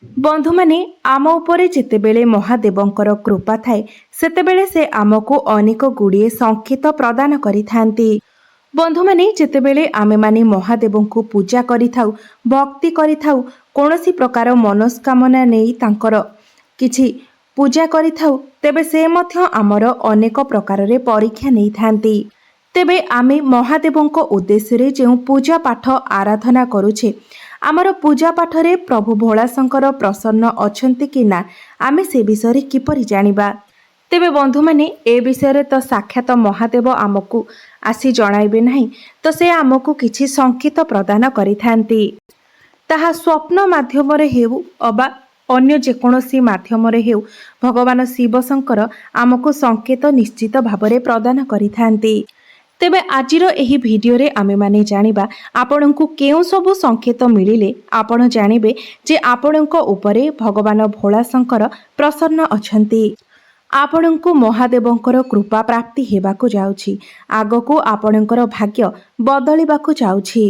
बंधु माने आम उपरे जेतेबेले महादेवंकर कृपा थाए सेतेबेले से आमको अनेक गुड़िए संकेत प्रदान करिथांती। बंधु माने जेतेबेले आमे माने महादेवंकु पूजा करिथाउ भक्ति करिथाउ कोनोसी प्रकार मनस्कामना नेई तांकर किछि पूजा करिथाउ तेबे से मध्य आमर अनेक प्रकार रे परीक्षा नेई थांती। तेबे आमे महादेवंक उद्देश्य रे जे पूजा पाठ आराधना करुछे आमर पूजा पाठरे प्रभु भोलाशंकर प्रसन्न अछंती कि ना आमे से विषय किपरि जानिबा। तेबे बंधु माने ए विषय तो साक्षात महादेव आमको आसी जणाइबे नहीं तो से आमको किछि संकेत प्रदान करिथांती। ताहा स्वप्न माध्यम हेउ अबा अन्य जेकोसी माध्यम हेउ भगवान शिव शंकर आमको संकेत निश्चित भावरे प्रदान करिथांती। तेबे आजिर एही भिडियो रे आमे माने जानिबा आपनकु केउ सबु संकेत मिलिले आपण जानिबे जे आपनक उपरे भगवान भोलाशंकर प्रसन्न अछंती। आपनकु महादेवंकर कृपा प्राप्ति हेबाकु जाउछि आगकु आपनकर भाग्य बदलिबाकु जाउछि।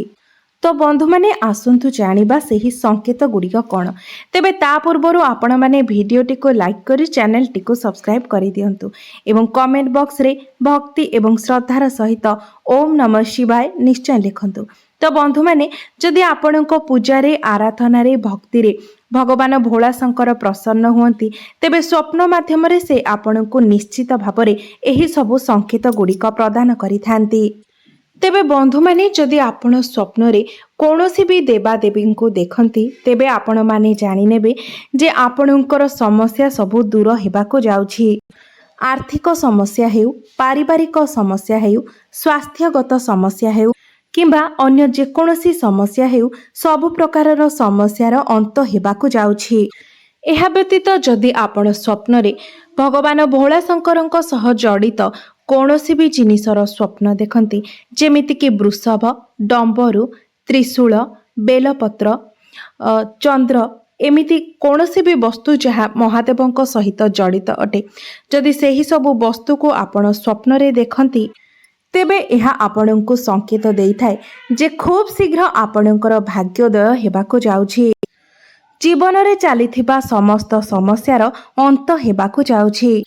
तो बंधु माने आसंतु जानिबा सेही संकेत गुड़िक कौन। तेबे ता पूर्वरु आपण माने भिडियोटी को लाइक करी चैनल टी को सब्सक्राइब करि दियंतु एवं कमेंट बॉक्स रे भक्ति एवं श्रद्धार सहित ओम नमः शिवाय निश्चय लिखंतु। तो बंधु माने जदि आपणको पूजा रे आराधना रे भक्ति रे भगवान भोलाशंकर प्रसन्न हुअंती तेबे स्वप्न माध्यम रे से आपणको निश्चित भावरे एही सबु संकेत गुड़िक प्रदान करिथांती। तेबे बंधु माने जदि आपण स्वप्न रे कोनोसी भी देवादेवी को देखंती तेबे आपण माने जानि नेबे जे आपणकर समस्या सबु दूर हेबाको जाउछि। आर्थिक समस्या हेउ पारिवारिक समस्या हेउ स्वास्थ्यगत समस्या हेउ किंबा अन्य जेकोसी समस्या हेउ सबु प्रकारर समस्यार अंत हेबाको जाउछि। एहा व्यतीत जदि आपण स्वप्न रे भगवान भोलाशंकरଙ୍କ सह जड़ित कौनसी भी जिनिसर स्वप्न देखंती जेमिति कि वृषभ डंबरु त्रिशूल बेलपत्र चंद्र एमिति कौनसी भी वस्तु जहाँ महादेवंक सहित जड़ित अटे जदि सेही सबु वस्तु को आपण स्वप्न रे देखंती तेबे एहा आपणଙ୍କୁ संकेत देइथाय जे खूब शीघ्र आपणଙ୍କର भाग्योदय हेबाको जाउछि। जीवन रे चलीथिबा समस्त समस्यार अंत हेबाको जाउछि।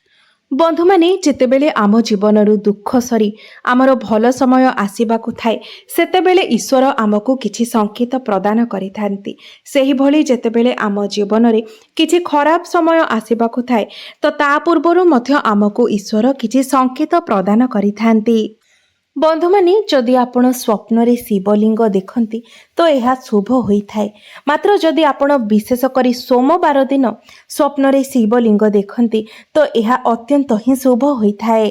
बंधु माने जेतेबेले आम जीवनरु दुख सरी आमर भल समय आसीबाकु थाए सेतेबेले ईश्वर आमको किछि संकेत प्रदान करिथांती। सेही भली जेतेबेले आम जीवन रे किछि खराब समय आसीबाकु थाए तो ता पूर्वरु मध्य आमको ईश्वर किछि संकेत प्रदान करिथांती। बंधु माने जदि आपण स्वप्न रे शिवलिंग देखंती तो यह शुभ होइथाए मात्र जदि आपण विशेष करी सोमवार दिन स्वप्न रे शिवलिंग देखंती तो यह अत्यंत ही शुभ होइथाए।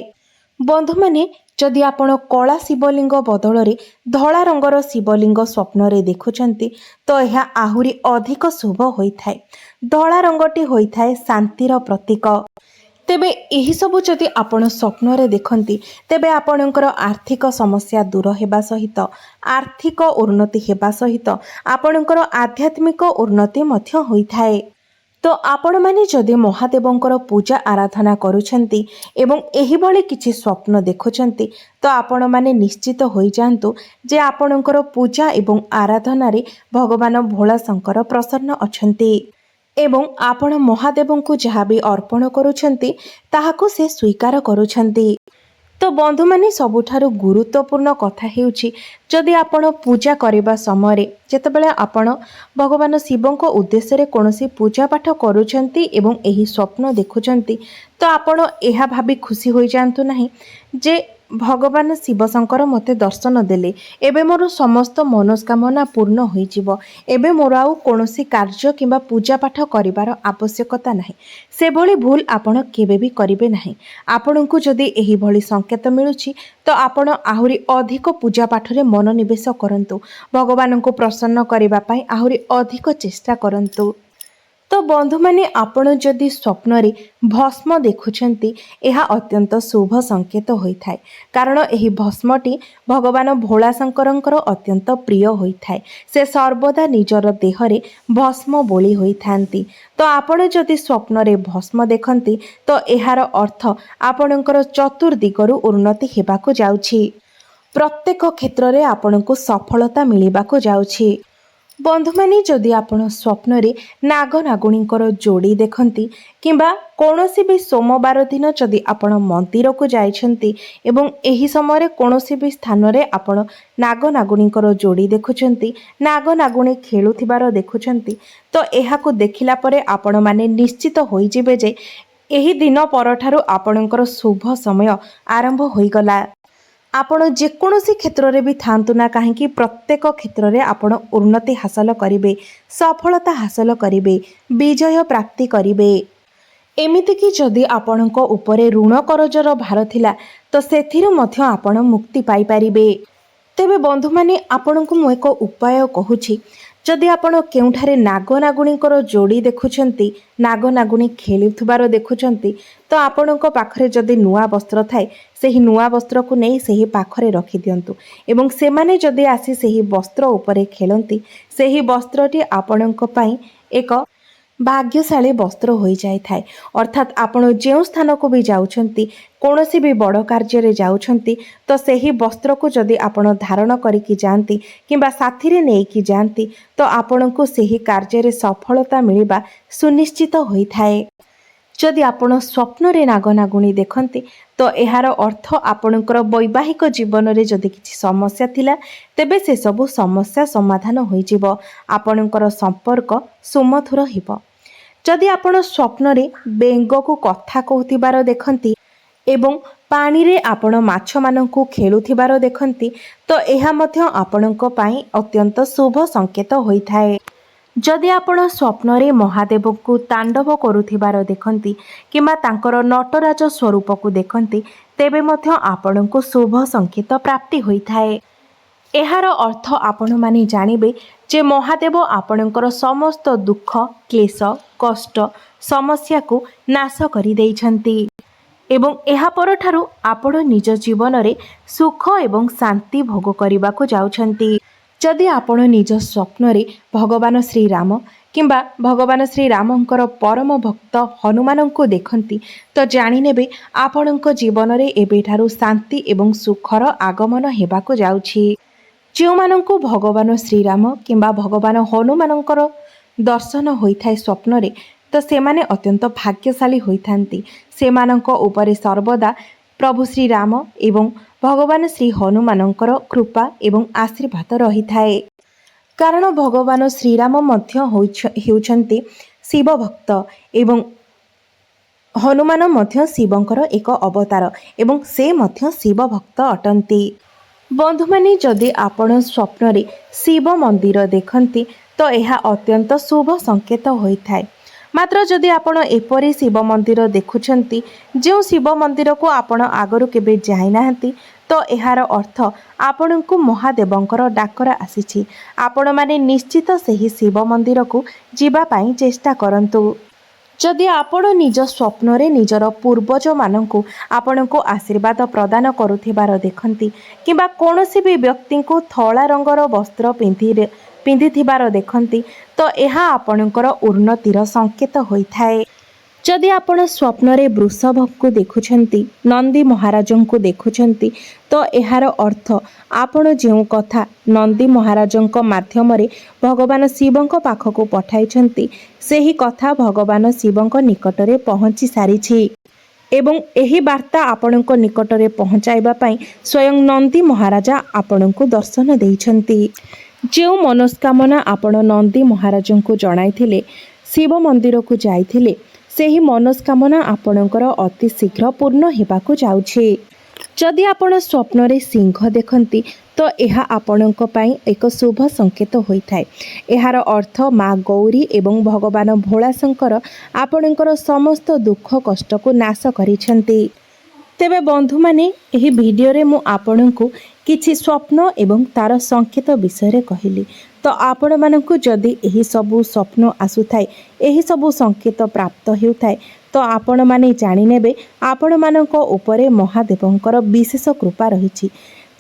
बंधु माने जदि आपण कला शिवलिंग बदल रे धला रंगर शिवलिंग स्वप्न रे देखुचंती तो यह आहुरी अधिक शुभ होइथाए। धला रंगटी होइथाए शांतिर प्रतीक। तेबे एही सबु जदि आपण स्वप्न रे देखंती तेबे आपणकर आर्थिक समस्या दूर हेबा सहित आर्थिक उन्नति हेबा सहित आपणकर आध्यात्मिक उन्नति मध्य होइथाए। तो आपण माने जदि महादेवंकर पूजा आराधना करूछंती एवं एही भली किछि स्वप्न देखुछंती तो आपण माने निश्चित होई जांतु जे आपणकर पूजा एवं आराधना रे भगवान भोलाशंकर प्रसन्न अछंती एवं आपण महादेवंकु जहाँ भी अर्पण करुछंती ताहाकु से स्वीकार करुछंती। तो बंधु माने सबुठारु गुरुत्वपूर्ण कथा हेउछि जदि आपण पूजा करिबा समय जेतेबेले आपण भगवान शिवंको उद्देश्य रे कोनोसी पूजा पाठ करुछंती एवं एही स्वप्न देखुछंती तो आपण एहा भाबी खुशी होई जांतु नाही जे भगवान शिव शंकर मते दर्शन देले एबे मोर समस्त मनोस्कामना पूर्ण होई जिवो एबे मोर आउ कोनोसी कार्य किंबा पूजा पाठ करिवार आवश्यकता नाही से भली भूल आपण केबे भी करिवे नाही। आपणଙ୍କୁ जदि एही भली संकेत मिलुछि तो आपण आहुरी अधिक पूजा पाठ रे मनोनिवेश करंतु भगवानଙ୍କୁ प्रसन्न करिबा पई आहुरी अधिक चेष्टा करंतु। तो बंधु माने आपण जदि स्वप्न रे भस्म देखुछंती एहा अत्यंत शुभ संकेत होइथाय कारण एही भस्मटी भगवान भोलाशंकरंकर अत्यंत प्रिय होइथाय। से सर्वदा निजर देहरे भस्म बोली होइथांती। तो आपण जदि स्वप्न रे भस्म देखंती तो एहार अर्थ आपणकर चतुर्दिगरु उन्नति हेबाको जाउछि। प्रत्येक क्षेत्र रे आपणको सफलता मिलिबाको जाउछि। बंधुमानी जदि आपण स्वप्न नाग नागुणींकर जोड़ी देखती किंबा कौनसी भी सोमवार दिन जदि आपण मंदिर को जाइछंती एवं एही समय कौनसी भी स्थान रे आपण नाग नागुणींकर जोड़ी देखुछंती नाग नागुणी खेलुथिबार देखुछंती तो एहाकु देखिला परे आपण माने निश्चित होई जिवे जे एही दिन परठारु आपणकर शुभ समय आरंभ होईगला। आपण जेकोसी क्षेत्र में भी थांतु ना कहीं प्रत्येक क्षेत्र में आपण उन्नति हासिल करेंगे सफलता हासिल करेंगे विजय प्राप्ति करेंगे। एमिति कि जदि आपणक उपरे ऋण करजर भार थिला तो सेथिरु मध्य आपण मुक्ति पाई परिबे। तेबे बंधु माने आपणकु मु एक उपाय कहूछि जदि आपण केउठारे नाग नागुणीकर जोड़ी देखुछंती नाग नागुणी खेलुथिबार देखुछंती तो आपणक पाखरे जदि नुआ वस्त्र थाए ସେହି ନୂଆ ବସ୍ତ୍ରକୁ ନେଇ ସେହି ପାଖରେ ରଖିଦିଅନ୍ତୁ ଏବଂ ସେମାନେ ଯଦି ଆସି ସେହି ବସ୍ତ୍ର ଉପରେ ଖେଳନ୍ତି ସେହି ବସ୍ତ୍ରଟି ଆପଣଙ୍କ ପାଇଁ ଏକ ଭାଗ୍ୟଶାଳୀ ବସ୍ତ୍ର ହୋଇଯାଇଥାଏ। ଅର୍ଥାତ୍ ଆପଣ ଯେଉଁ ସ୍ଥାନକୁ ବି ଯାଉଛନ୍ତି କୌଣସି ବି ବଡ଼ କାର୍ଯ୍ୟରେ ଯାଉଛନ୍ତି ତ ସେହି ବସ୍ତ୍ରକୁ ଯଦି ଆପଣ ଧାରଣ କରିକି ଯାଆନ୍ତି କିମ୍ବା ସାଥିରେ ନେଇକି ଯାଆନ୍ତି ତ ଆପଣଙ୍କୁ ସେହି କାର୍ଯ୍ୟରେ ସଫଳତା ମିଳିବା ସୁନିଶ୍ଚିତ ହୋଇଥାଏ। जदि आपण स्वप्न रे नाग नागुणी देखती तो यार अर्थ आपणकर वैवाहिक जीवन में जदि किसी समस्या थिला तेबे से सबु समस्या समाधान होइजिब आपणकर संपर्क सुमधुर हिब। जदि आपण स्वप्न रे बेंग को कथा कहूथिबार देखती एवं पानी रे आपण माछ माननकु खेलुथिबार देखती तो यह मध्य आपणक पई अत्यंत शुभ संकेत होइथाए। जदि आपण स्वप्न रे महादेव को तांडव करुथिबार देखती किंबा तांकर नटराज स्वरूप को देखती तेबे मध्य आपण को शुभ संकेत प्राप्ति होइथाए। एहार अर्थ आपण माने जानिबे जे महादेव आपणकर समस्त दुख क्लेश कष्ट समस्या को नाश करि देइछंती एवं एहा परठारु आपण निज जीवन रे सुख एवं शांति भोग करबा को जाउछंती। जदि आपण निज स्वप्न रे भगवान श्री राम किंबा भगवान श्री रामंकर परम भक्त हनुमान को देखती तो जानिनेबे आपणक जीवन रे एबेठारु शांति एवं सुखर आगमन हेबाको जाउछि। जो भगवान श्रीराम किंबा भगवान हनुमानंकर दर्शन होइथाय स्वप्न रे तो सेमाने अत्यंत भाग्यशाली होइथांती। सेमानंक उपरे सर्वदा प्रभु श्री राम एवं भगवान श्री हनुमानंकर कृपा एवं आशीर्वाद रही थाए कारण भगवान श्रीराम मध्य हेउछंती शिव भक्त एवं हनुमान मध्य शिवंकर एक अवतार एवं से मध्य शिव भक्त अटंती। बंधु माने जदि आपण स्वप्न रे शिव मंदिर देखती तो यह अत्यंत शुभ संकेत होइथाय। मात्र जदि आपण एपरी शिव मंदिर देखुछंती जो शिव मंदिर को आपण आगरु केबे जाई नाहंती तो यार अर्थ आपण को महादेवंकर डाकरा आसीछि। आपण माने निश्चित सही शिव मंदिर को जीवा पाई चेष्टा करंतु। जदि आपण निज स्वप्न रे निजर पूर्वज माननकु आपण को आशीर्वाद प्रदान करुथिबार देखंती किंबा कोनोसी भी व्यक्ति को धला रंगर वस्त्र पिंधिथिबार देखंती तो यह आपणकर उन्नतिर संकेत होइथाए। जदि आपण स्वप्न रे वृषभ को देखुछंती नंदी महाराजों को देखुछंती तो यार अर्थ आपण जो कथा नंदी महाराजों माध्यम रे भगवान शिवं पाखक पठाइछंती सेही कथा भगवान शिवं निकट रे पहुंची सारिछि एवं एही वार्ता आपणक निकट रे पहुंचाइबा पई स्वयं नंदी महाराजा आपणक दर्शन देइछंती। जो मनोस्कामना आपण नंदी महाराजों को जणाइथिले शिव मंदिर को जाइथिले सेही मनोस्कामना आपणकर अति शीघ्र पूर्ण हेबाकु जाउछि। जदि आपण स्वप्न रे सिंह देखंती तो यह आपणक पई एक शुभ संकेत होइथाय। एहार अर्थ माँ गौरी एवं भगवान भोलाशंकर आपणकर समस्त दुख कष्ट को नाश करिछंती। तेबे बंधु माने एही भिडियो रे मु आपणकु किछि स्वप्न एवं तार संकेत विषय कहली तो आपण मानकु जदि एही सबु स्वप्न आसुथाय एही सबु संकेत प्राप्त हेउथाय तो आपण माने जानि नेबे आपण मानक उपरे महादेवंकर विशेष कृपा रहिछि।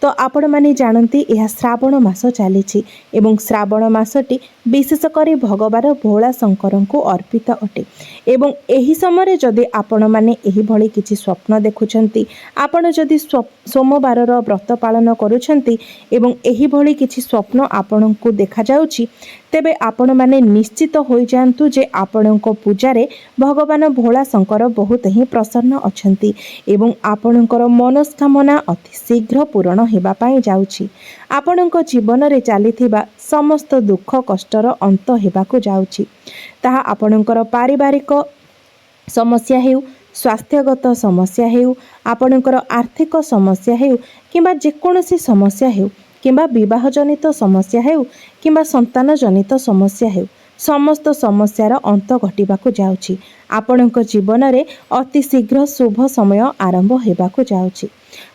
तो आपण माने जानती यह श्रावण मास चली एवं श्रावण मासटी विशेष करी भगवान भोला शंकर को अर्पित अटे एवं एही समय जदि आपण माने एही भली किछि स्वप्न देखुछंती आपण जदि सोमवार व्रत पालन करुछंती एवं एही भली किछि स्वप्न आपण को देखा जाउछि ତେବେ ଆପଣମାନେ ନିଶ୍ଚିତ ହୋଇଯାଆନ୍ତୁ ଯେ ଆପଣଙ୍କ ପୂଜାରେ ଭଗବାନ ଭୋଳା ଶଙ୍କର ବହୁତ ହିଁ ପ୍ରସନ୍ନ ଅଛନ୍ତି ଏବଂ ଆପଣଙ୍କର ମନସ୍କାମନା ଅତି ଶୀଘ୍ର ପୂରଣ ହେବା ପାଇଁ ଯାଉଛି। ଆପଣଙ୍କ ଜୀବନରେ ଚାଲିଥିବା ସମସ୍ତ ଦୁଃଖ କଷ୍ଟର ଅନ୍ତ ହେବାକୁ ଯାଉଛି। ତାହା ଆପଣଙ୍କର ପାରିବାରିକ ସମସ୍ୟା ହେଉ, ସ୍ୱାସ୍ଥ୍ୟଗତ ସମସ୍ୟା ହେଉ, ଆପଣଙ୍କର ଆର୍ଥିକ ସମସ୍ୟା ହେଉ କିମ୍ବା ଯେକୌଣସି ସମସ୍ୟା ହେଉ କିମ୍ବା ବିବାହ ଜନିତ ସମସ୍ୟା ହେଉ କିମ୍ବା ସନ୍ତାନ ଜନିତ ସମସ୍ୟା ହେଉ, ସମସ୍ତ ସମସ୍ୟାର ଅନ୍ତ ଘଟିବାକୁ ଯାଉଛି। ଆପଣଙ୍କ ଜୀବନରେ ଅତି ଶୀଘ୍ର ଶୁଭ ସମୟ ଆରମ୍ଭ ହେବାକୁ ଯାଉଛି।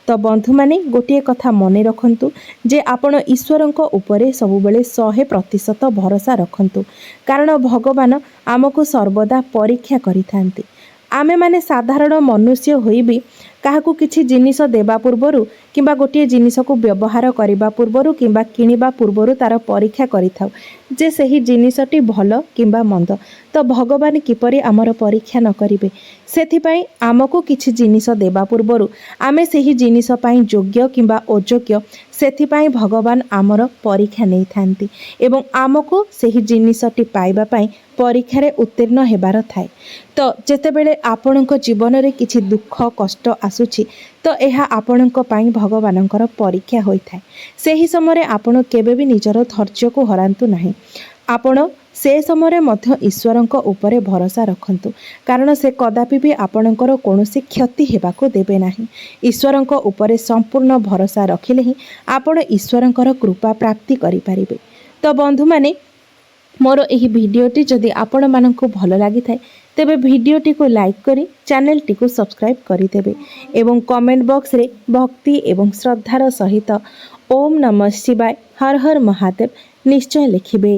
ତ ବନ୍ଧୁମାନେ, ଗୋଟିଏ କଥା ମନେ ରଖନ୍ତୁ ଯେ ଆପଣ ଈଶ୍ୱରଙ୍କ ଉପରେ ସବୁବେଳେ 100% ଭରସା ରଖନ୍ତୁ, କାରଣ ଭଗବାନ ଆମକୁ ସର୍ବଦା ପରୀକ୍ଷା କରିଥାନ୍ତି। ଆମେମାନେ ସାଧାରଣ ମନୁଷ୍ୟ ହୋଇ ବି କାହାକୁ କିଛି ଜିନିଷ ଦେବା ପୂର୍ବରୁ କିମ୍ବା ଗୋଟିଏ ଜିନିଷକୁ ବ୍ୟବହାର କରିବା ପୂର୍ବରୁ କିମ୍ବା କିଣିବା ପୂର୍ବରୁ ତା'ର ପରୀକ୍ଷା କରିଥାଉ ଯେ ସେହି ଜିନିଷଟି ଭଲ କିମ୍ବା ମନ୍ଦ। ତ ଭଗବାନ କିପରି ଆମର ପରୀକ୍ଷା ନ କରିବେ? ସେଥିପାଇଁ ଆମକୁ କିଛି ଜିନିଷ ଦେବା ପୂର୍ବରୁ ଆମେ ସେହି ଜିନିଷ ପାଇଁ ଯୋଗ୍ୟ କିମ୍ବା ଅଯୋଗ୍ୟ, ସେଥିପାଇଁ ଭଗବାନ ଆମର ପରୀକ୍ଷା ନେଇଥାନ୍ତି ଏବଂ ଆମକୁ ସେହି ଜିନିଷଟି ପାଇବା ପାଇଁ ପରୀକ୍ଷାରେ ଉତ୍ତୀର୍ଣ୍ଣ ହେବାର ଥାଏ। ତ ଯେତେବେଳେ ଆପଣଙ୍କ ଜୀବନରେ କିଛି ଦୁଃଖ କଷ୍ଟ ଆସୁଛି, ତ ଏହା ଆପଣଙ୍କ ପାଇଁ ଭଗବାନଙ୍କର ପରୀକ୍ଷା ହୋଇଥାଏ। ସେହି ସମୟରେ ଆପଣ କେବେ ବି ନିଜର ଧୈର୍ଯ୍ୟକୁ ହରାନ୍ତୁ ନାହିଁ। ଆପଣ ସେ ସମୟରେ ମଧ୍ୟ ଈଶ୍ୱରଙ୍କ ଉପରେ ଭରସା ରଖନ୍ତୁ, କାରଣ ସେ କଦାପି ବି ଆପଣଙ୍କର କୌଣସି କ୍ଷତି ହେବାକୁ ଦେବେ ନାହିଁ। ଈଶ୍ୱରଙ୍କ ଉପରେ ସମ୍ପୂର୍ଣ୍ଣ ଭରସା ରଖିଲେ ହିଁ ଆପଣ ଈଶ୍ୱରଙ୍କର କୃପା ପ୍ରାପ୍ତି କରିପାରିବେ। ତ ବନ୍ଧୁମାନେ, ମୋର ଏହି ଭିଡ଼ିଓଟି ଯଦି ଆପଣମାନଙ୍କୁ ଭଲ ଲାଗିଥାଏ ତେବେ ଭିଡ଼ିଓଟିକୁ ଲାଇକ୍ କରି ଚ୍ୟାନେଲଟିକୁ ସବସ୍କ୍ରାଇବ୍ କରିଦେବେ ଏବଂ କମେଣ୍ଟ ବକ୍ସରେ ଭକ୍ତି ଏବଂ ଶ୍ରଦ୍ଧାର ସହିତ ଓମ୍ ନମଃ ଶିବାୟ, ହର ହର ମହାଦେବ ନିଶ୍ଚୟ ଲେଖିବେ।